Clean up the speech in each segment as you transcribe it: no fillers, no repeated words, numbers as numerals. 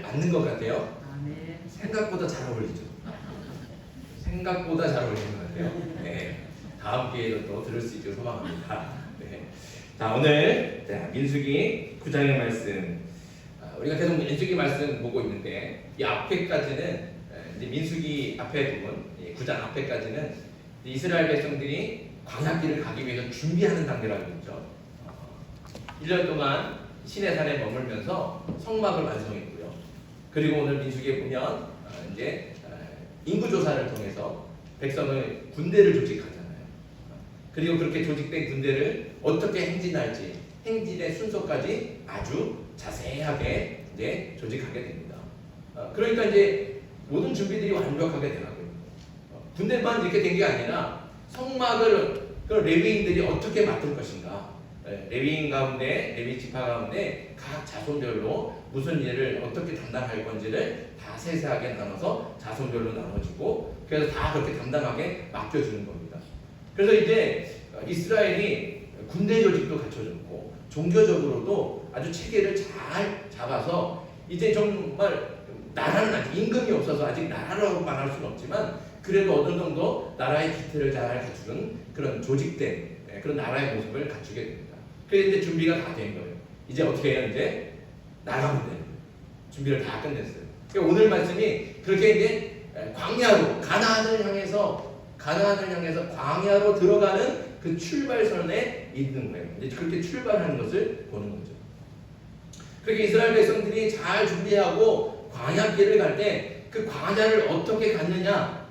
맞는 것 같아요. 아멘. 생각보다 잘 어울리죠. 생각보다 잘 어울리는 것 같아요. 네. 다음 기회에도 또 들을 수 있기를 소망합니다. 네. 자, 오늘 민수기 9장의 말씀, 우리가 계속 민수기 말씀 보고 있는데 이 앞에까지는 이제 민수기 앞에 부분, 9장 앞에까지는 이스라엘 백성들이 광야길을 가기 위해서 준비하는 단계라고 했죠. 1년 동안 시내산에 머물면서 성막을 완성했고요. 그리고 오늘 민수기에 보면 이제 인구조사를 통해서 백성의 군대를 조직하잖아요. 그리고 그렇게 조직된 군대를 어떻게 행진할지, 행진의 순서까지 아주 자세하게 이제 조직하게 됩니다. 그러니까 이제 모든 준비들이 완벽하게 되고요. 군대만 이렇게 된 게 아니라 성막을 레위인들이 어떻게 맡을 것인가, 레위인 가운데, 레위 지파 가운데 각 자손별로 무슨 일을 어떻게 담당할 건지를 다 세세하게 나눠서 자손별로 나눠주고, 그래서 다 그렇게 담당하게 맡겨주는 겁니다. 그래서 이제 이스라엘이 군대 조직도 갖춰졌고 종교적으로도 아주 체계를 잘 잡아서 이제 정말 나라는 아직 임금이 없어서 아직 나라라고 말할 수는 없지만 그래도 어느 정도 나라의 기틀을 잘 갖추는 그런 조직된 그런 나라의 모습을 갖추게 됩니다. 그래서 이제 준비가 다 된 거예요. 이제 어떻게 해요? 이제 나가면 돼요. 준비를 다 끝냈어요. 그러니까 오늘 말씀이 그렇게 이제 광야로 가나안을 향해서 광야로 들어가는 그 출발선에 있는 거예요. 이제 그렇게 출발하는 것을 보는 거죠. 그렇게 이스라엘 백성들이 잘 준비하고 광야길을 갈 때 그 광야를 어떻게 갔느냐,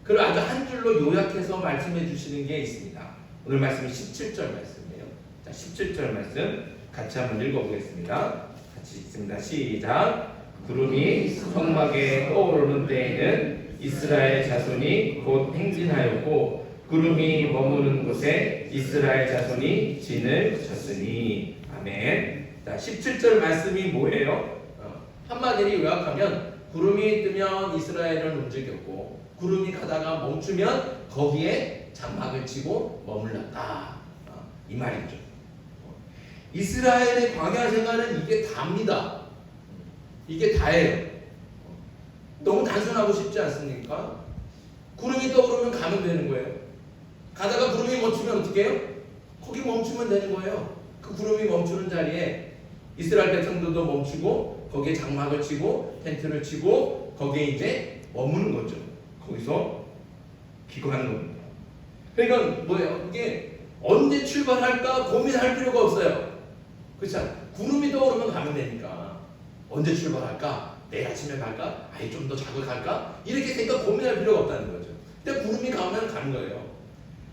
그걸 아주 한 줄로 요약해서 말씀해 주시는 게 있습니다. 오늘 말씀이 17절 말씀이에요. 자, 17절 말씀 같이 한번 읽어보겠습니다. 같이 읽습니다. 시작. 구름이 성막에 떠오르는 때에는 이스라엘 자손이 곧 행진하였고 구름이 머무는 곳에 이스라엘 자손이 진을 쳤으니. 아멘. 자, 17절 말씀이 뭐예요? 한마디로 요약하면 구름이 뜨면 이스라엘은 움직였고 구름이 가다가 멈추면 거기에 장막을 치고 머물렀다. 이 말이죠. 이스라엘의 광야 생활은 이게 다입니다. 이게 다예요. 너무 단순하고 쉽지 않습니까? 구름이 떠오르면 가면 되는 거예요. 가다가 구름이 멈추면 어떻게 해요? 거기 멈추면 되는 거예요. 그 구름이 멈추는 자리에 이스라엘 백성들도 멈추고 거기에 장막을 치고 텐트를 치고 거기에 이제 머무는 거죠. 거기서 기거하는 겁니다. 그러니까 뭐예요? 이게 언제 출발할까 고민할 필요가 없어요. 그렇죠? 구름이 떠오르면 가면 되니까 언제 출발할까? 내일 아침에 갈까? 아예 좀 더 자고 갈까? 이렇게 생각 고민할 필요가 없다는 거죠. 근데 구름이 가면 가는 거예요.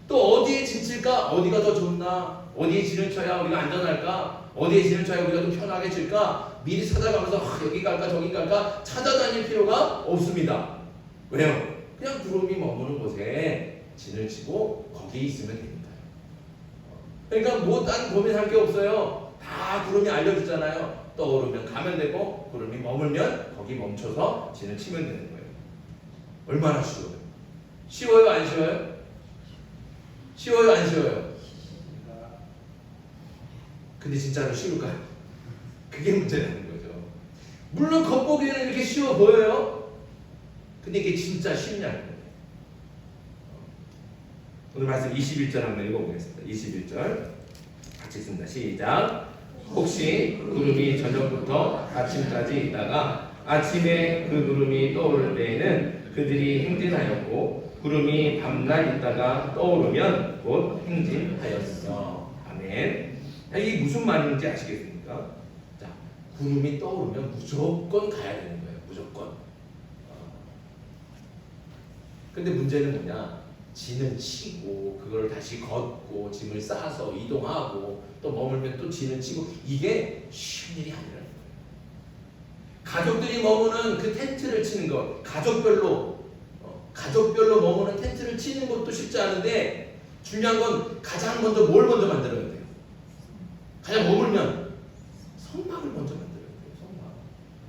또 어디에 진칠까? 어디가 더 좋나? 어디에 진을 쳐야 우리가 안전할까? 어디에 진을 쳐야 우리가 좀 편하게 칠까? 미리 찾아가면서 여기 갈까 저기 갈까 찾아다닐 필요가 없습니다. 왜요? 그냥 구름이 머무는 곳에 진을 치고 거기에 있으면 됩니다. 그러니까 뭐 딴 고민할 게 없어요. 다 구름이 알려주잖아요. 떠오르면 가면 되고 구름이 머물면 거기 멈춰서 진을 치면 되는 거예요. 얼마나 쉬워요? 쉬워요? 안 쉬워요? 쉬워요? 안 쉬워요? 근데 진짜로 쉬울까요? 그게 문제라는 거죠. 물론 겉보기에는 이렇게 쉬워 보여요. 근데 이게 진짜 쉽냐는 거예요. 오늘 말씀 21절 한번 읽어보겠습니다. 21절 같이 읽습니다. 시작. 혹시 구름이 저녁부터 아침까지 있다가 아침에 그 구름이 떠오를 때에는 그들이 행진하였고 구름이 밤낮 있다가 떠오르면 곧 행진하였어. 아멘. 이게 무슨 말인지 아시겠습니까? 자, 구름이 떠오르면 무조건 가야 되는 거예요. 무조건. 근데 문제는 뭐냐? 진을 치고 그걸 다시 걷고 짐을 싸서 이동하고 또 머물면 또 진을 치고 이게 쉬운 일이 아니라는 거예요. 가족들이 머무는 그 텐트를 치는 것, 가족별로 머무는 텐트를 치는 것도 쉽지 않은데 중요한 건 가장 먼저 뭘 먼저 만들어야 돼요? 가장 머물면 성막을 먼저 만들어야 돼요. 성막.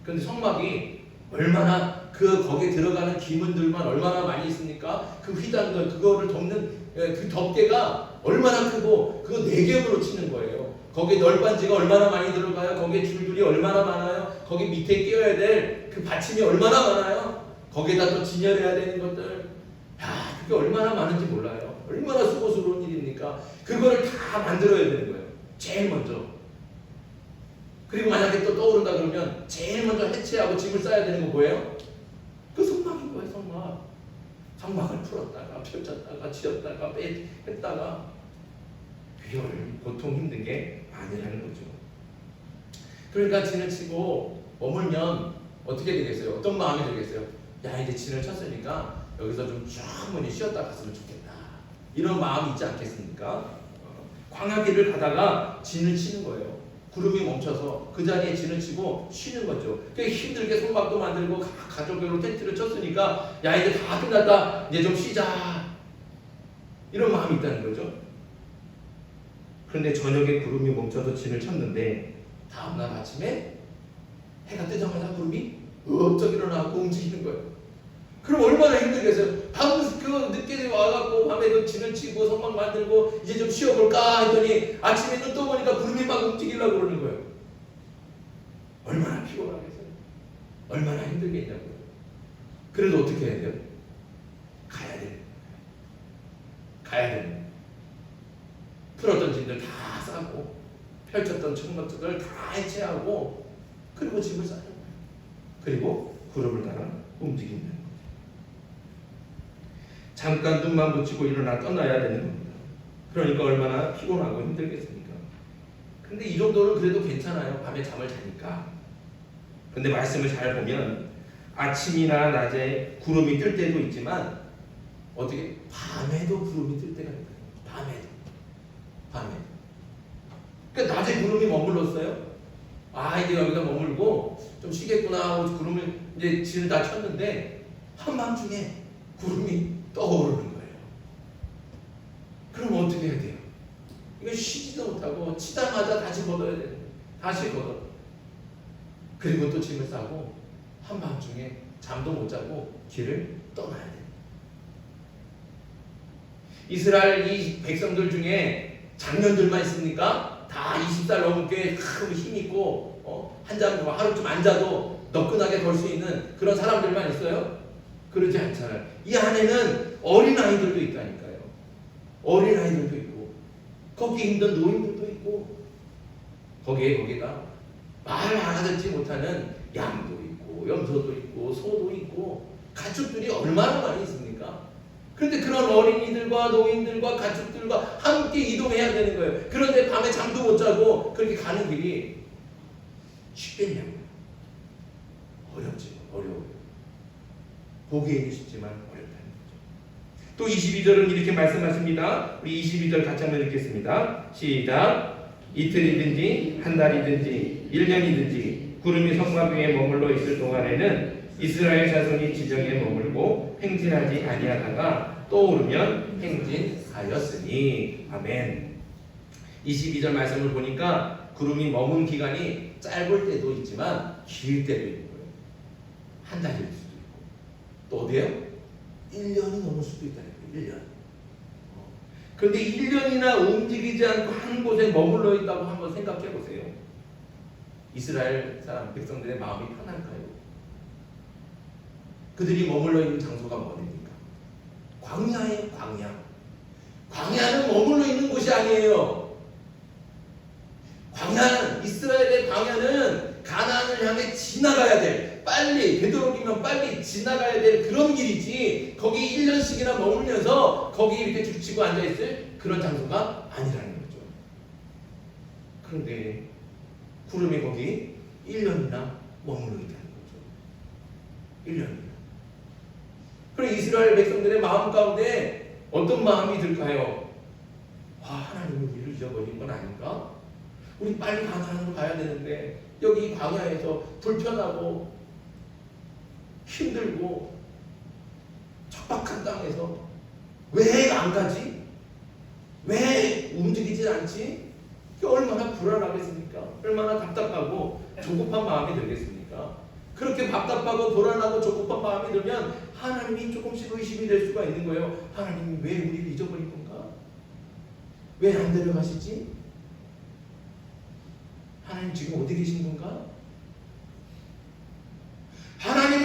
그런데 성막이 얼마나 거기에 들어가는 기문들만 얼마나 많이 있습니까? 그 휘단들 그거를 덮는 그 덮개가 얼마나 크고 그거 4겹으로 치는 거예요. 거기에 널빤지가 얼마나 많이 들어가요? 거기에 줄들이 얼마나 많아요? 거기 밑에 끼워야 될 그 받침이 얼마나 많아요. 거기에다 또 진열해야 되는 것들, 야, 그게 얼마나 많은지 몰라요. 얼마나 수고스러운 일입니까? 그거를 다 만들어야 되는 거예요. 제일 먼저. 그리고 만약에 또 떠오른다 그러면 제일 먼저 해체하고 짐을 싸야 되는 거 뭐예요? 그 성막인 거예요. 성막. 성막을 풀었다가 펼쳤다가 지었다가 했다가 보통 힘든 게 아니라는 거죠. 그러니까 진을 치고 머물면 어떻게 되겠어요? 어떤 마음이 들겠어요? 야, 이제 진을 쳤으니까 여기서 좀 충분히 쉬었다 갔으면 좋겠다. 이런 마음이 있지 않겠습니까? 광야길을 가다가 진을 치는 거예요. 구름이 멈춰서 그 자리에 진을 치고 쉬는 거죠. 힘들게 성막도 만들고 가족으로 텐트를 쳤으니까 야, 이제 다 끝났다. 이제 좀 쉬자. 이런 마음이 있다는 거죠. 그런데 저녁에 구름이 멈춰서 진을 쳤는데 다음날 아침에 해가 뜨자마자 구름이 엎적 일어나고 움직이는 거예요. 그럼 얼마나 힘들겠어요. 밤 늦게 와갖고 밤에 그 진을 치고 성막 만들고 이제 좀 쉬어볼까 했더니 아침에 눈 떠보니까 구름이 막 움직이려고 그러는 거예요. 얼마나 피곤하겠어요. 얼마나 힘들겠냐고요. 그래도 어떻게 해야 돼요? 가야 돼요. 가야 돼요. 풀었던 짐들 다 싸고 펼쳤던 천막들을 다 해체하고 그리고 짐을 싸는 거예요. 그리고 구름을 따라 움직이는 거예요. 잠깐 눈만 붙이고 일어나 떠나야 되는 겁니다. 그러니까 얼마나 피곤하고 힘들겠습니까? 근데 이 정도는 그래도 괜찮아요. 밤에 잠을 자니까. 근데 말씀을 잘 보면 아침이나 낮에 구름이 뜰 때도 있지만 어떻게 밤에도 구름이 뜰 때가 있어요. 밤에. 그러니까 낮에 구름이 머물렀어요. 아, 이제 여기다 머물고 좀 쉬겠구나 하고 구름을 이제 진을 다 쳤는데 한밤중에 구름이 떠오르는 거예요. 그럼 어떻게 해야 돼요? 이거 쉬지도 못하고 치자마자 다시 걷어야 돼요. 다시 걷어. 그리고 또 짐을 싸고 한밤중에 잠도 못 자고 길을 떠나야 돼요. 이스라엘 이 백성들 중에 장년들만 있습니까? 다 20살 넘게 큰 힘있고 한잠 하루쯤 앉아도 너끈하게 걸 수 있는 그런 사람들만 있어요? 그러지 않잖아요. 이 안에는 어린아이들도 있다니까요. 어린아이들도 있고 걷기 힘든 노인들도 있고 거기다 말 알아듣지 못하는 양도 있고 염소도 있고 소도 있고 가축들이 얼마나 많이 있습니까? 그런데 그런 어린이들과 노인들과 가축들과 함께 이동해야 되는 거예요. 그런데 밤에 잠도 못 자고 그렇게 가는 길이 쉽겠냐고요. 어렵지, 어려워요. 보기에는 쉽지만 어렵다는 거죠. 또 22절은 이렇게 말씀하십니다. 우리 22절 같이 한번 읽겠습니다. 시작. 이틀이든지 한 달이든지 1년이든지 구름이 성막 위에 머물러 있을 동안에는 이스라엘 자손이 지정에 머물고 행진하지 아니하다가 떠오르면 행진하였으니. 아멘. 22절 말씀을 보니까 구름이 머문 기간이 짧을 때도 있지만 길 때도 있는 거예요. 한 달일 수도 있고 또 어디에요? 1년이 넘을 수도 있다는 거예요. 1년. 그런데 1년이나 움직이지 않고 한 곳에 머물러 있다고 한번 생각해 보세요. 이스라엘 사람 백성들의 마음이 편할까요? 그들이 머물러 있는 장소가 어디입니까? 광야예요. 광야는 머물러 있는 곳이 아니에요. 이스라엘의 광야는 가나안을 향해 지나가야 될, 빨리 되도록이면 빨리 지나가야 될 그런 길이지 거기 1년씩이나 머물면서 거기 이렇게 죽치고 앉아있을 그런 장소가 아니라는 거죠. 그런데 구름이 거기 1년이나 머물러 있다는 거죠. 1년이나. 그럼 이스라엘 백성들의 마음 가운데 어떤 마음이 들까요? 하나님이 우리를 잊어버린 건 아닌가? 우리 빨리 가나안으로 가야 되는데 여기 광야에서 불편하고 힘들고 척박한 땅에서 왜 안 가지? 왜 움직이지 않지? 얼마나 불안하겠습니까? 얼마나 답답하고 조급한 마음이 들겠습니까? 그렇게 답답하고 불안하고 조급한 마음이 들면 하나님이 조금씩 의심이 될 수가 있는 거예요. 하나님이 왜 우리를 잊어버린 건가? 왜 안 데려가시지? 하나님 지금 어디 계신 건가?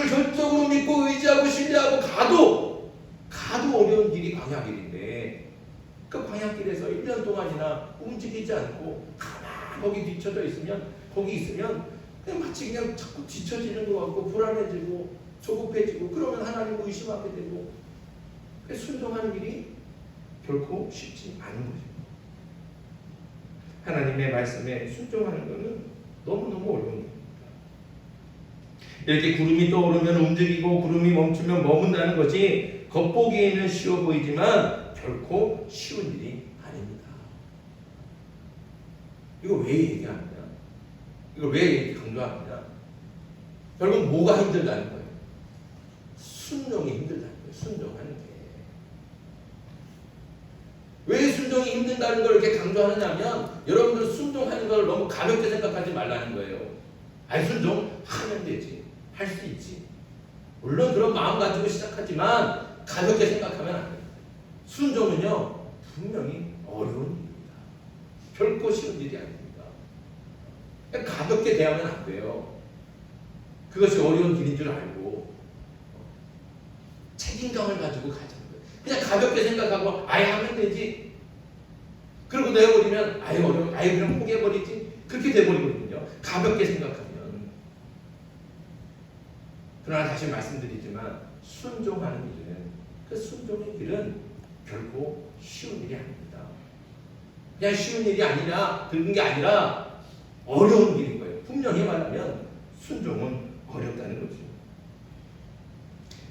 주를 절적으로 믿고 의지하고 신뢰하고 가도 어려운 길이 광야길인데 그 광야길에서 1년 동안이나 움직이지 않고 가만히 거기 뒤쳐져 있으면 그냥 마치 그냥 자꾸 뒤처지는 것 같고 불안해지고 조급해지고 그러면 하나님을 의심하게 되고 순종하는 길이 결코 쉽지 않은 거죠. 하나님의 말씀에 순종하는 것은 너무너무 어려운 일입니다. 이렇게 구름이 떠오르면 움직이고 구름이 멈추면 머문다는 것이 겉보기에는 쉬워 보이지만 결코 쉬운 일이 아닙니다. 이거 왜 얘기하느냐? 이거 왜 강조하느냐? 결국 뭐가 힘들다는 거예요? 순종이 힘들다는 거예요. 순종하는 게. 왜 순종이 힘든다는 걸 이렇게 강조하느냐면 여러분들 순종하는 걸 너무 가볍게 생각하지 말라는 거예요. 아니 순종하면 되지. 할 수 있지. 물론 그런 마음 가지고 시작하지만 가볍게 생각하면 안 돼요. 순종은요 분명히 어려운 일입니다. 결코 쉬운 일이 아닙니다. 가볍게 대하면 안 돼요. 그것이 어려운 길인 줄 알고 책임감을 가지고 가자는 거예요. 그냥 가볍게 생각하고 아예 하면 되지. 그러고 내버리면 아예 어려워. 아예 그냥 포기해버리지. 그렇게 돼버리거든요. 가볍게 생각하면. 그러나 다시 말씀드리지만 순종하는 일은 그 순종의 길은 결코 쉬운 일이 아닙니다. 그냥 쉬운 일이 아니라 그런 게 아니라 어려운 길인 거예요. 분명히 말하면 순종은 어렵다는 거죠.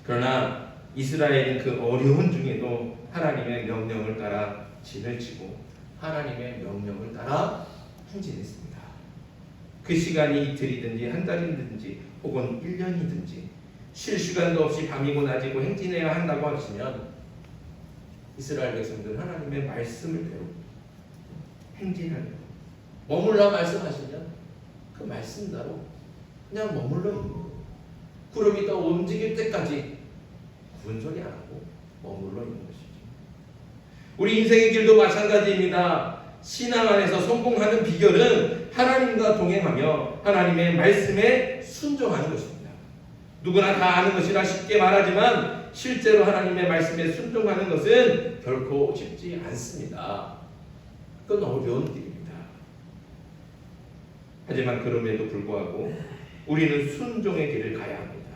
그러나 이스라엘은 그 어려운 중에도 하나님의 명령을 따라 진을 치고 하나님의 명령을 따라 행진했습니다. 그 시간이 이틀이든지 한 달이든지 혹은 1년이든지 쉴 시간도 없이 밤이고 낮이고 행진해야 한다고 하시면 이스라엘 백성들은 하나님의 말씀을 배우고 행진하는 것. 머물라 말씀하시면 그 말씀대로 그냥 머물러 있는 거예요. 구름이 또 움직일 때까지 군소리 안 하고 머물러 있는 것이죠. 우리 인생의 길도 마찬가지입니다. 신앙 안에서 성공하는 비결은 하나님과 동행하며 하나님의 말씀에 순종하는 것입니다. 누구나 다 아는 것이라 쉽게 말하지만 실제로 하나님의 말씀에 순종하는 것은 결코 쉽지 않습니다. 그건 어려운 길입니다. 하지만 그럼에도 불구하고 우리는 순종의 길을 가야 합니다.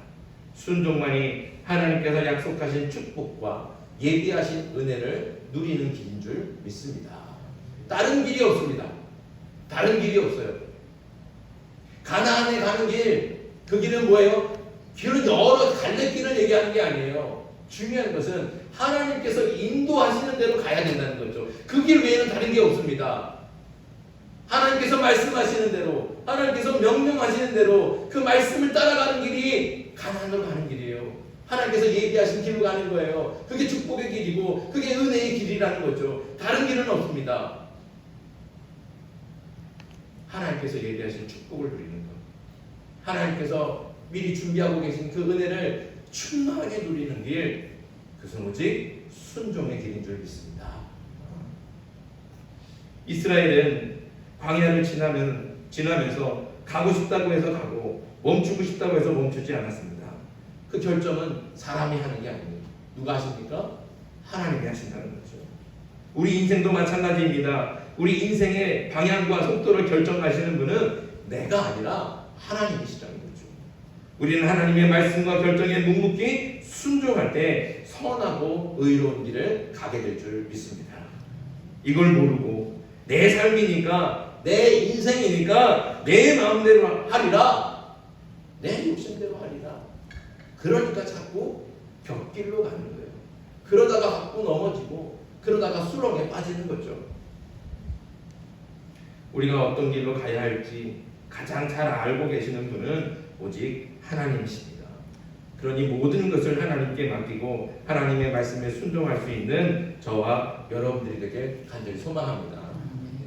순종만이 하나님께서 약속하신 축복과 예비하신 은혜를 누리는 길인 줄 믿습니다. 다른 길이 없습니다. 다른 길이 없어요. 가나안에 가는 길, 그 길은 뭐예요? 길은 여러 갈래길을 얘기하는 게 아니에요. 중요한 것은 하나님께서 인도하시는 대로 가야 된다는 거죠. 그 길 외에는 다른 게 없습니다. 하나님께서 말씀하시는 대로, 하나님께서 명령하시는 대로 그 말씀을 따라가는 길이 가나안으로 가는 길이에요. 하나님께서 예비하신 길로 가는 거예요. 그게 축복의 길이고 그게 은혜의 길이라는 거죠. 다른 길은 없습니다. 하나님께서 예비하신 축복을 누리는 것, 하나님께서 미리 준비하고 계신 그 은혜를 충만하게 누리는 길, 그것은 오직 순종의 길인 줄 믿습니다. 이스라엘은 광야를 지나면서 가고 싶다고 해서 가고 멈추고 싶다고 해서 멈추지 않았습니다. 그 결정은 사람이 하는 게 아니에요. 누가 하십니까? 하나님이 하신다는 거죠. 우리 인생도 마찬가지입니다. 우리 인생의 방향과 속도를 결정하시는 분은 내가 아니라 하나님이시라는 거죠. 우리는 하나님의 말씀과 결정에 묵묵히 순종할 때 선하고 의로운 길을 가게 될 줄 믿습니다. 이걸 모르고 내 삶이니까, 내 인생이니까 내 마음대로 하리라, 내 욕심대로 하리라, 그러니까 자꾸 곁길로 가는 거예요. 그러다가 자꾸 넘어지고 그러다가 수렁에 빠지는 거죠. 우리가 어떤 길로 가야 할지 가장 잘 알고 계시는 분은 오직 하나님이십니다. 그러니 모든 것을 하나님께 맡기고 하나님의 말씀에 순종할 수 있는 저와 여러분들에게 간절히 소망합니다.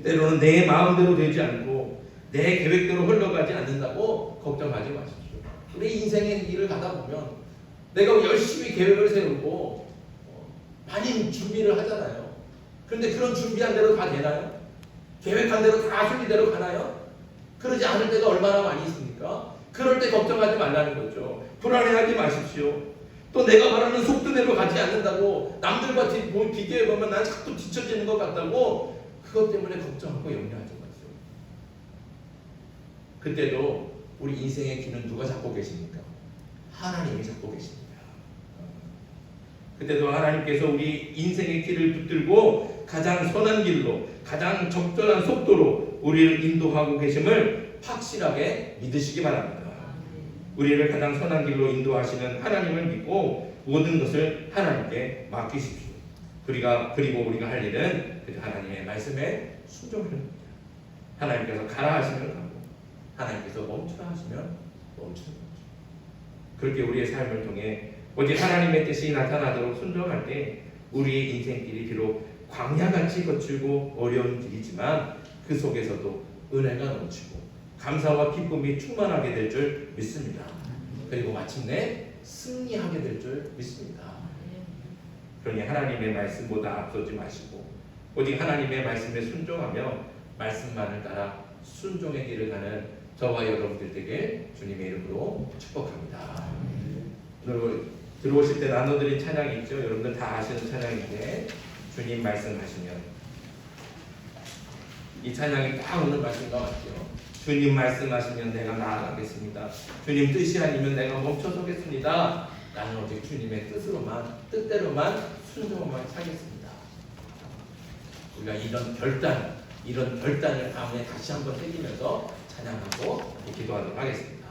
때로는 내 마음대로 되지 않고 내 계획대로 흘러가지 않는다고 걱정하지 마십시오. 우리 인생의 길을 가다 보면 내가 열심히 계획을 세우고 많이 준비를 하잖아요. 그런데 그런 준비한 대로 다 되나요? 계획한 대로 다 순리대로 가나요? 그러지 않을 때가 얼마나 많이 있습니까? 그럴 때 걱정하지 말라는 거죠. 불안해하지 마십시오. 또 내가 말하는 속도대로 가지 않는다고 남들과 비교해보면 난 자꾸 뒤처지는 것 같다고 그것 때문에 걱정하고 염려하지 마세요. 그때도 우리 인생의 길은 누가 잡고 계십니까? 하나님이 잡고 계십니다. 그때도 하나님께서 우리 인생의 길을 붙들고 가장 선한 길로 가장 적절한 속도로 우리를 인도하고 계심을 확실하게 믿으시기 바랍니다. 우리를 가장 선한 길로 인도하시는 하나님을 믿고 모든 것을 하나님께 맡기십시오. 그리고 우리가 할 일은 그 하나님의 말씀에 순종하는 겁니다. 하나님께서 가라 하시면 가고 하나님께서 멈추라 하시면 멈추는 거죠. 그렇게 우리의 삶을 통해 오직 하나님의 뜻이 나타나도록 순종할 때 우리의 인생길이 비록 광야같이 거칠고 어려운 길이지만 그 속에서도 은혜가 넘치고 감사와 기쁨이 충만하게 될 줄 믿습니다. 그리고 마침내 승리하게 될 줄 믿습니다. 그러니 하나님의 말씀보다 앞서지 마시고 오직 하나님의 말씀에 순종하며 말씀만을 따라 순종의 길을 가는 저와 여러분들 되게 주님의 이름으로 축복합니다. 오늘 들어오실 때 나눠드린 찬양이 있죠. 여러분들 다 아시는 찬양인데 주님 말씀하시면 이 찬양이 딱 오늘 말씀과 같죠. 주님 말씀하시면 내가 나아가겠습니다. 주님 뜻이 아니면 내가 멈춰서겠습니다. 나는 오직 주님의 뜻대로만 순종만 하겠습니다. 우리가 이런 결단을 다음에 다시 한번 새기면서 찬양하고 기도하도록 하겠습니다.